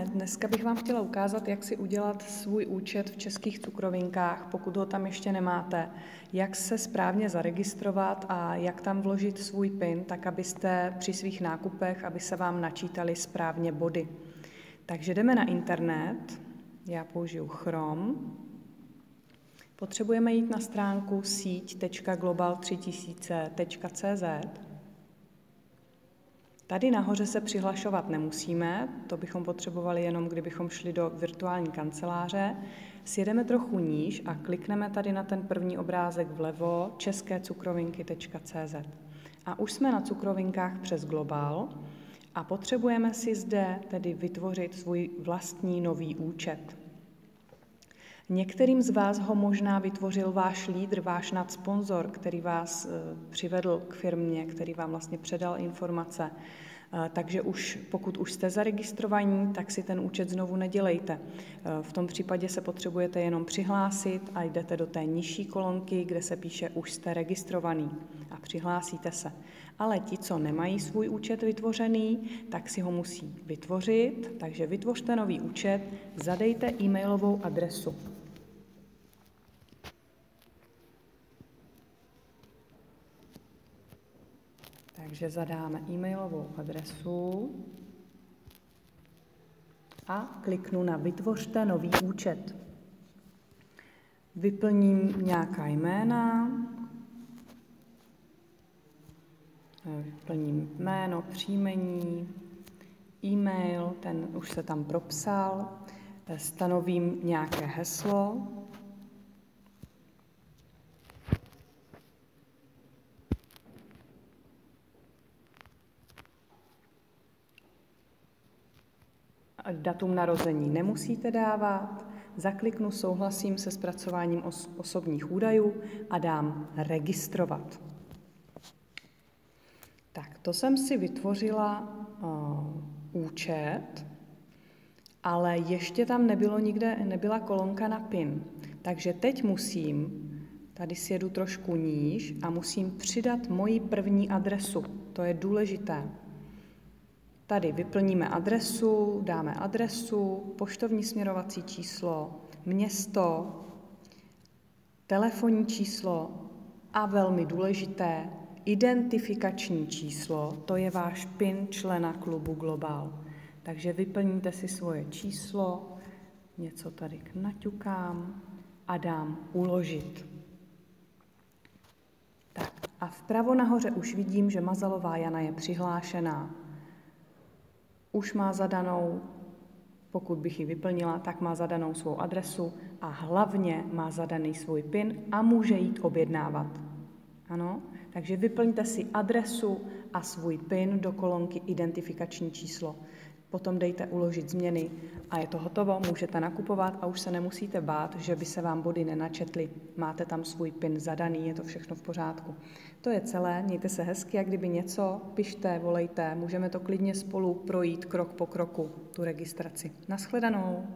Dneska bych vám chtěla ukázat, jak si udělat svůj účet v Českých cukrovinkách, pokud ho tam ještě nemáte, jak se správně zaregistrovat a jak tam vložit svůj PIN, tak abyste při svých nákupech, aby se vám načítaly správně body. Takže jdeme na internet, já použiju Chrome, potřebujeme jít na stránku síť.global3000.cz. Tady nahoře se přihlašovat nemusíme, to bychom potřebovali jenom, kdybychom šli do virtuální kanceláře. Sjedeme trochu níž a klikneme tady na ten první obrázek vlevo českécukrovinky.cz. A už jsme na cukrovinkách přes Global a potřebujeme si zde tedy vytvořit svůj vlastní nový účet. Některým z vás ho možná vytvořil váš lídr, váš nadsponzor, který vás přivedl k firmě, který vám vlastně předal informace. Takže pokud už jste zaregistrovaní, tak si ten účet znovu nedělejte. V tom případě se potřebujete jenom přihlásit a jdete do té nižší kolonky, kde se píše už jste registrovaný a přihlásíte se. Ale ti, co nemají svůj účet vytvořený, tak si ho musí vytvořit. Takže vytvořte nový účet, zadejte e-mailovou adresu. Takže zadáme e-mailovou adresu a kliknu na Vytvořte nový účet. Vyplním nějaká jména, vyplním jméno, příjmení, e-mail, ten už se tam propsal, stanovím nějaké heslo, datum narození nemusíte dávat, zakliknu souhlasím se zpracováním osobních údajů a dám registrovat. Tak, to jsem si vytvořila účet, ale ještě tam nebyla kolonka na PIN. Takže teď tady sjedu trošku níž a musím přidat moji první adresu. To je důležité. Tady vyplníme adresu, dáme adresu, poštovní směrovací číslo, město, telefonní číslo a velmi důležité identifikační číslo, to je váš PIN člena klubu Global. Takže vyplníte si svoje číslo, něco tady naťukám a dám uložit. Tak a vpravo nahoře už vidím, že Mazalová Jana je přihlášená. Už má zadanou, pokud bych ji vyplnila, tak má zadanou svou adresu a hlavně má zadaný svůj PIN a může jít objednávat. Ano, takže vyplňte si adresu a svůj PIN do kolonky identifikační číslo. Potom dejte uložit změny a je to hotovo, můžete nakupovat a už se nemusíte bát, že by se vám body nenačetly. Máte tam svůj PIN zadaný, je to všechno v pořádku. To je celé, mějte se hezky a kdyby něco, pište, volejte, můžeme to klidně spolu projít krok po kroku, tu registraci. Naschledanou.